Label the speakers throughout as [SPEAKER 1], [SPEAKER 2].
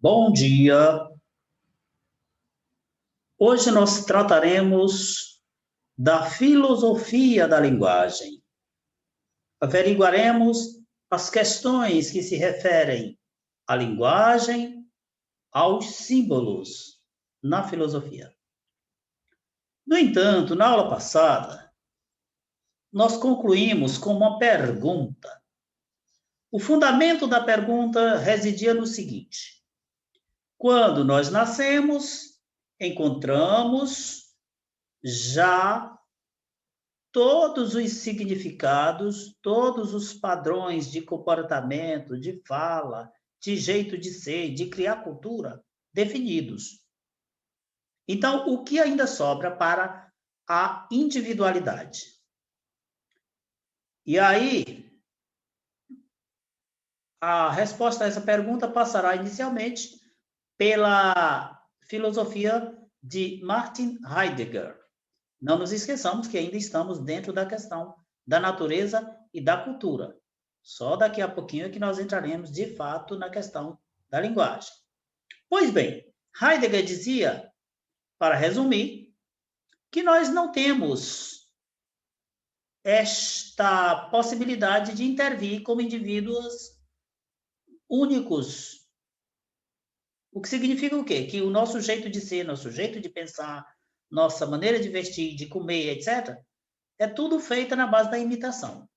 [SPEAKER 1] Bom dia! Hoje nós trataremos da filosofia da linguagem. Averiguaremos as questões que se referem à linguagem, aos símbolos na filosofia. No entanto, na aula passada, nós concluímos com uma pergunta. O fundamento da pergunta residia no seguinte: quando nós nascemos, encontramos já todos os significados, todos os padrões de comportamento, de fala, de jeito de ser, de criar cultura definidos. Então, o que ainda sobra para a individualidade? E aí, a resposta a essa pergunta passará inicialmente pela filosofia de Martin Heidegger. Não nos esqueçamos que ainda estamos dentro da questão da natureza e da cultura. Só daqui a pouquinho é que nós entraremos, de fato, na questão da linguagem. Pois bem, Heidegger dizia, para resumir, que nós não temos esta possibilidade de intervir como indivíduos únicos. O que significa o quê? Que o nosso jeito de ser, nosso jeito de pensar, nossa maneira de vestir, de comer, etc., é tudo feito na base da imitação.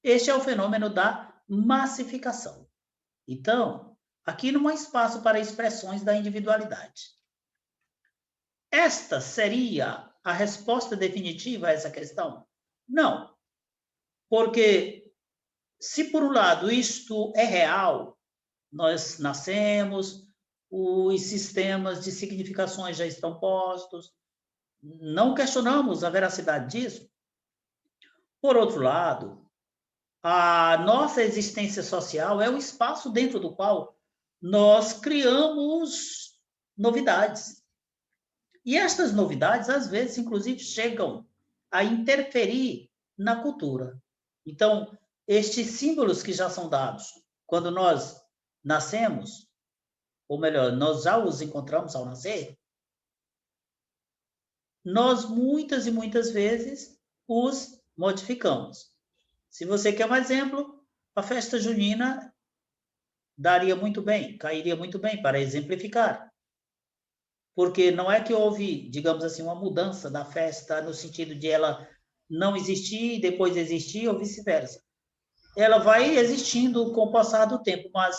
[SPEAKER 1] Este é o fenômeno da massificação. Então, aqui não há espaço para expressões da individualidade. Esta seria a resposta definitiva a essa questão? Não. Porque, se por um lado isto é real, nós nascemos, os sistemas de significações já estão postos, não questionamos a veracidade disso. Por outro lado, a nossa existência social é o espaço dentro do qual nós criamos novidades. E estas novidades, às vezes, inclusive, chegam a interferir na cultura. Então, estes símbolos que já são dados quando nós nascemos, ou melhor, nós já os encontramos ao nascer, nós muitas e muitas vezes os modificamos. Se você quer um exemplo, a festa junina daria muito bem, cairia muito bem para exemplificar. Porque não é que houve, digamos assim, uma mudança da festa no sentido de ela não existir e depois existir ou vice-versa. Ela vai existindo com o passar do tempo, mas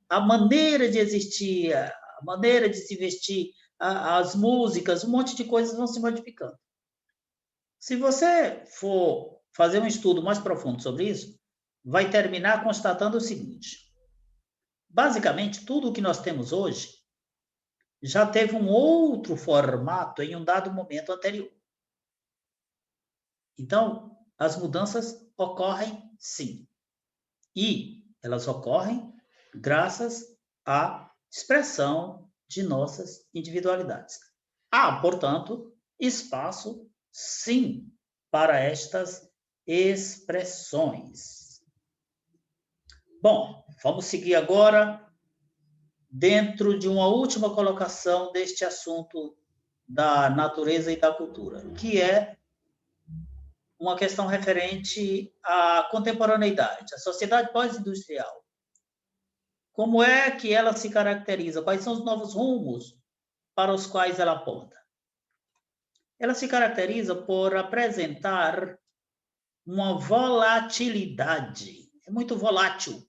[SPEAKER 1] a maneira de existir, a maneira de se vestir, as músicas, um monte de coisas vão se modificando. Se você for fazer um estudo mais profundo sobre isso, vai terminar constatando o seguinte: basicamente, tudo o que nós temos hoje já teve um outro formato em um dado momento anterior. Então, as mudanças ocorrem sim. E elas ocorrem graças à expressão de nossas individualidades. Há, portanto, espaço, sim, para estas expressões. Bom, vamos seguir agora dentro de uma última colocação deste assunto da natureza e da cultura, que é uma questão referente à contemporaneidade, à sociedade pós-industrial. Como é que ela se caracteriza? Quais são os novos rumos para os quais ela aponta? Ela se caracteriza por apresentar uma volatilidade. É muito volátil.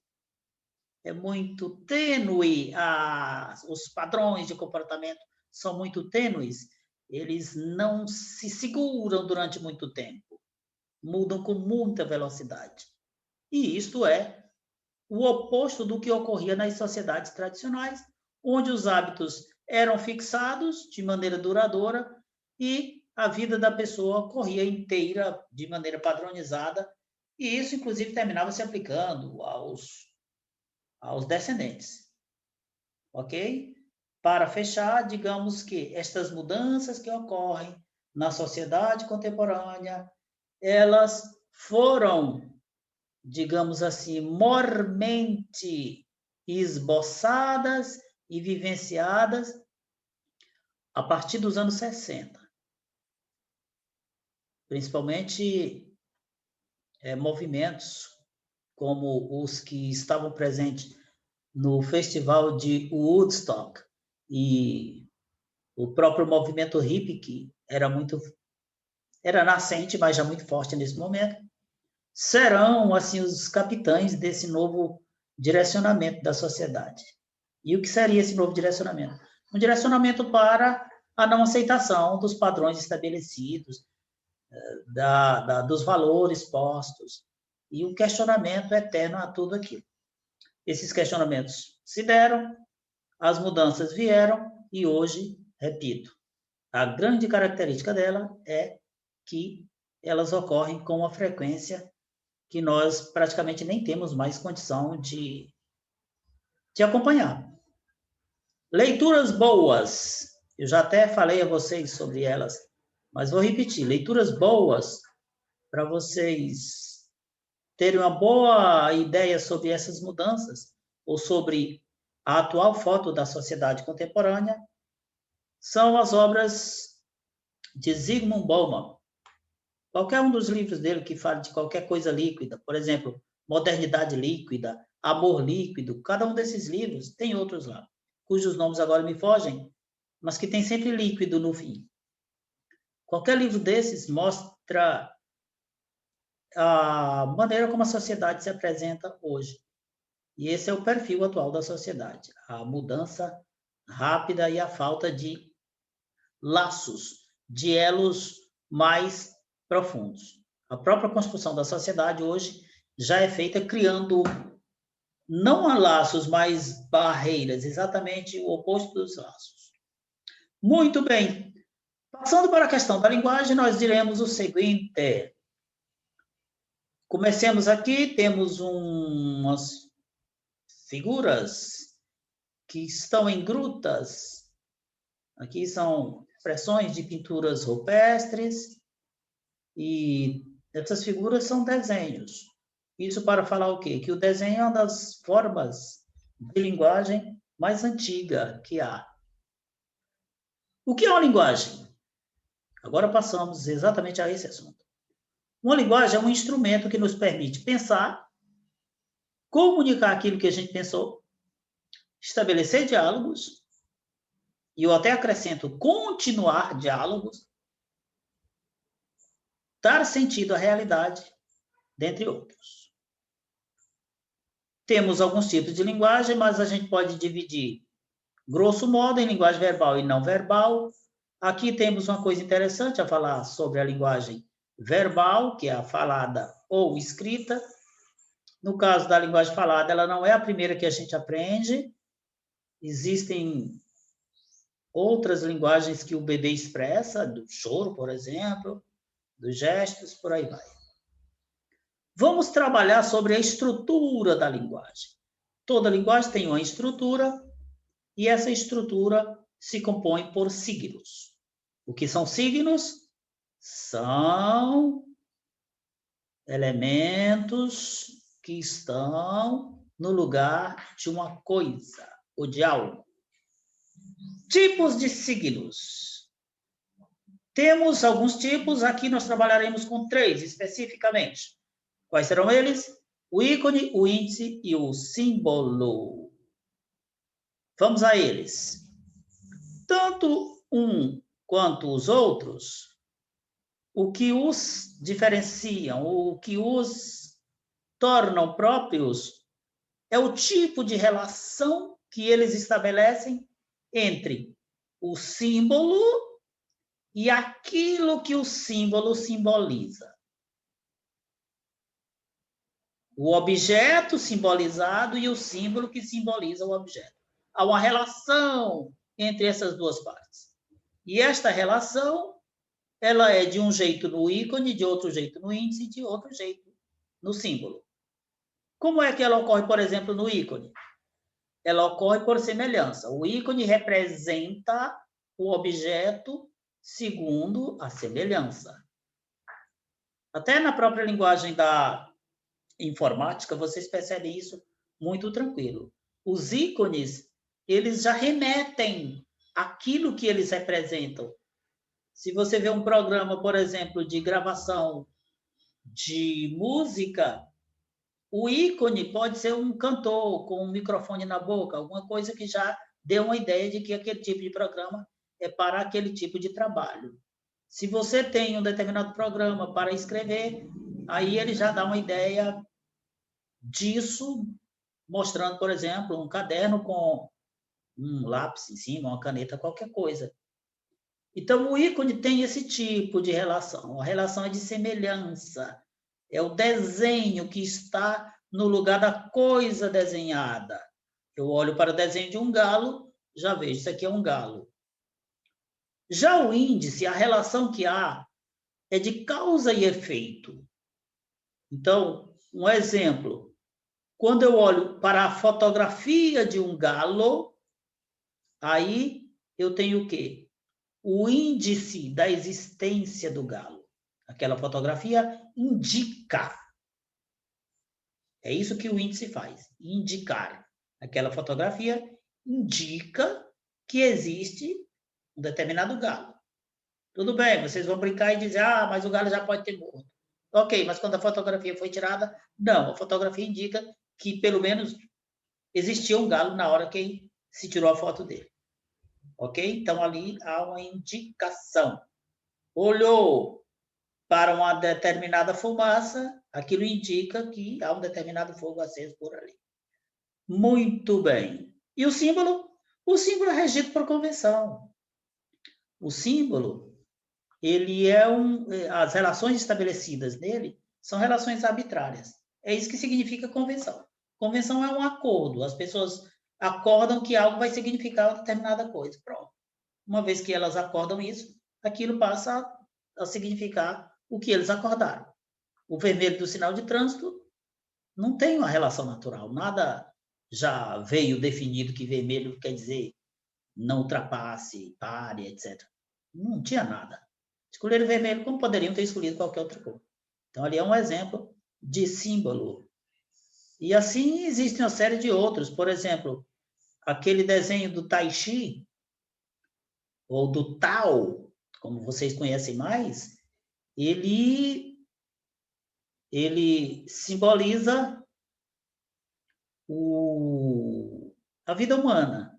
[SPEAKER 1] É muito tênue. Os padrões de comportamento são muito tênues. Eles não se seguram durante muito tempo. Mudam com muita velocidade. E isto é o oposto do que ocorria nas sociedades tradicionais, onde os hábitos eram fixados de maneira duradoura e a vida da pessoa corria inteira de maneira padronizada, e isso, inclusive, terminava se aplicando aos descendentes. Ok? Para fechar, digamos que estas mudanças que ocorrem na sociedade contemporânea, elas foram, digamos assim, mormente esboçadas e vivenciadas a partir dos anos 60. Principalmente movimentos como os que estavam presentes no Festival de Woodstock e o próprio movimento hippie, que era nascente, mas já muito forte nesse momento, serão assim os capitães desse novo direcionamento da sociedade. E o que seria esse novo direcionamento? Um direcionamento para a não aceitação dos padrões estabelecidos, dos valores postos, e um questionamento eterno a tudo aquilo. Esses questionamentos se deram, as mudanças vieram, e hoje, repito, a grande característica dela é que elas ocorrem com uma frequência que nós praticamente nem temos mais condição de acompanhar. Leituras boas. Eu já até falei a vocês sobre elas, mas vou repetir. Leituras boas para vocês terem uma boa ideia sobre essas mudanças ou sobre a atual foto da sociedade contemporânea são as obras de Zygmunt Bauman. Qualquer um dos livros dele que fale de qualquer coisa líquida, por exemplo, Modernidade Líquida, Amor Líquido, cada um desses livros, tem outros lá, cujos nomes agora me fogem, mas que tem sempre líquido no fim. Qualquer livro desses mostra a maneira como a sociedade se apresenta hoje. E esse é o perfil atual da sociedade, a mudança rápida e a falta de laços, de elos mais profundos. A própria construção da sociedade hoje já é feita criando não laços, mas barreiras, exatamente o oposto dos laços. Muito bem. Passando para a questão da linguagem, nós diremos o seguinte. Comecemos aqui, temos umas figuras que estão em grutas. Aqui são expressões de pinturas rupestres e essas figuras são desenhos. Isso para falar o quê? Que o desenho é uma das formas de linguagem mais antiga que há. O que é uma linguagem? Agora passamos exatamente a esse assunto. Uma linguagem é um instrumento que nos permite pensar, comunicar aquilo que a gente pensou, estabelecer diálogos, e eu até acrescento continuar diálogos, dar sentido à realidade, dentre outros. Temos alguns tipos de linguagem, mas a gente pode dividir, grosso modo, em linguagem verbal e não verbal. Aqui temos uma coisa interessante a falar sobre a linguagem verbal, que é a falada ou escrita. No caso da linguagem falada, ela não é a primeira que a gente aprende. Existem outras linguagens que o bebê expressa, do choro, por exemplo, dos gestos, por aí vai. Vamos trabalhar sobre a estrutura da linguagem. Toda linguagem tem uma estrutura e essa estrutura se compõe por signos. O que são signos? São elementos que estão no lugar de uma coisa ou de algo. Tipos de signos. Temos alguns tipos, aqui nós trabalharemos com 3 especificamente. Quais serão eles? O ícone, o índice e o símbolo. Vamos a eles. Tanto um quanto os outros, o que os diferenciam, o que os tornam próprios, é o tipo de relação que eles estabelecem entre o símbolo e aquilo que o símbolo simboliza. O objeto simbolizado e o símbolo que simboliza o objeto. Há uma relação entre essas duas partes. E esta relação, ela é de um jeito no ícone, de outro jeito no índice, de outro jeito no símbolo. Como é que ela ocorre, por exemplo, no ícone? Ela ocorre por semelhança. O ícone representa o objeto segundo a semelhança. Até na própria linguagem da informática, vocês percebem isso muito tranquilo. Os ícones, eles já remetem aquilo que eles representam. Se você vê um programa, por exemplo, de gravação de música, o ícone pode ser um cantor com um microfone na boca, alguma coisa que já dê uma ideia de que aquele tipo de programa é para aquele tipo de trabalho. Se você tem um determinado programa para escrever, aí ele já dá uma ideia disso, mostrando, por exemplo, um caderno com um lápis em cima, uma caneta, qualquer coisa. Então, o ícone tem esse tipo de relação. A relação é de semelhança. É o desenho que está no lugar da coisa desenhada. Eu olho para o desenho de um galo, já vejo, isso aqui é um galo. Já o índice, a relação que há é de causa e efeito. Então, um exemplo. Quando eu olho para a fotografia de um galo, aí eu tenho o quê? O índice da existência do galo. Aquela fotografia indica. É isso que o índice faz, indicar. Aquela fotografia indica que existe um determinado galo. Tudo bem, vocês vão brincar e dizer, mas o galo já pode ter morto. Ok, mas quando a fotografia foi tirada, não, a fotografia indica que pelo menos existia um galo na hora que se tirou a foto dele. Ok? Então ali há uma indicação. Olhou para uma determinada fumaça, aquilo indica que há um determinado fogo aceso por ali. Muito bem. E o símbolo? O símbolo é regido por convenção. O símbolo, ele é as relações estabelecidas nele são relações arbitrárias. É isso que significa convenção. Convenção é um acordo. As pessoas acordam que algo vai significar uma determinada coisa. Pronto. Uma vez que elas acordam isso, aquilo passa a significar o que eles acordaram. O vermelho do sinal de trânsito não tem uma relação natural. Nada já veio definido que vermelho quer dizer não ultrapasse, pare, etc. Não tinha nada. Escolheram vermelho como poderiam ter escolhido qualquer outra cor. Então, ali é um exemplo de símbolo. E assim existe uma série de outros. Por exemplo, aquele desenho do Tai Chi, ou do Tao, como vocês conhecem mais, ele simboliza a vida humana,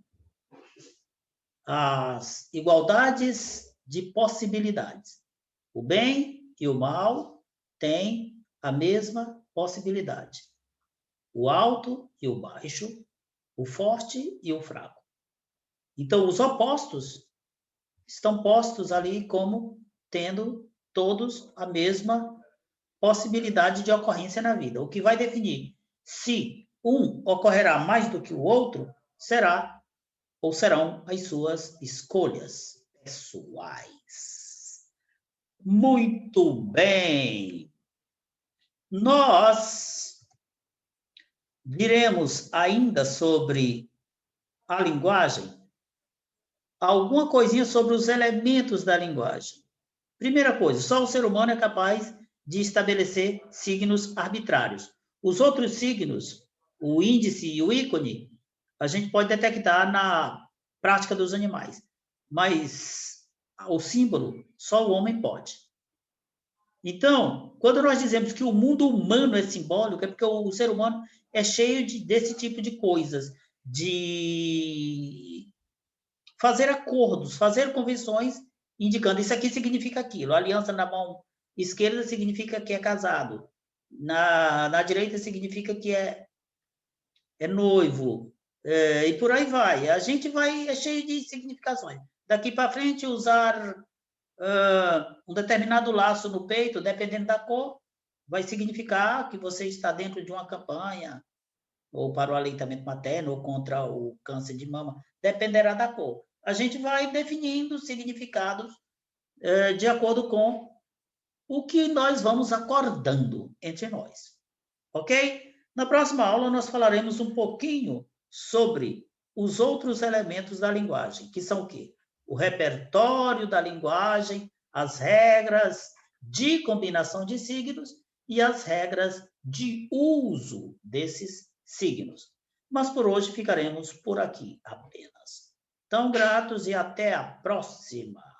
[SPEAKER 1] as igualdades de possibilidades. O bem e o mal têm a mesma possibilidade. O alto e o baixo, o forte e o fraco. Então, os opostos estão postos ali como tendo todos a mesma possibilidade de ocorrência na vida. O que vai definir se um ocorrerá mais do que o outro será ou serão as suas escolhas pessoais. Muito bem. Nós diremos ainda sobre a linguagem, alguma coisinha sobre os elementos da linguagem. Primeira coisa, só o ser humano é capaz de estabelecer signos arbitrários. Os outros signos, o índice e o ícone, a gente pode detectar na prática dos animais, mas o símbolo só o homem pode. Então, quando nós dizemos que o mundo humano é simbólico, é porque o ser humano é cheio desse tipo de coisas, de fazer acordos, fazer convenções indicando isso aqui significa aquilo. A aliança na mão esquerda significa que é casado. Na direita significa que é noivo. E por aí vai. A gente é cheio de significações. Daqui para frente, usar um determinado laço no peito, dependendo da cor, vai significar que você está dentro de uma campanha, ou para o aleitamento materno, ou contra o câncer de mama, dependerá da cor. A gente vai definindo significados de acordo com o que nós vamos acordando entre nós. Ok? Na próxima aula, nós falaremos um pouquinho sobre os outros elementos da linguagem, que são o quê? O repertório da linguagem, as regras de combinação de signos e as regras de uso desses signos. Mas por hoje ficaremos por aqui apenas. Tão gratos e até a próxima!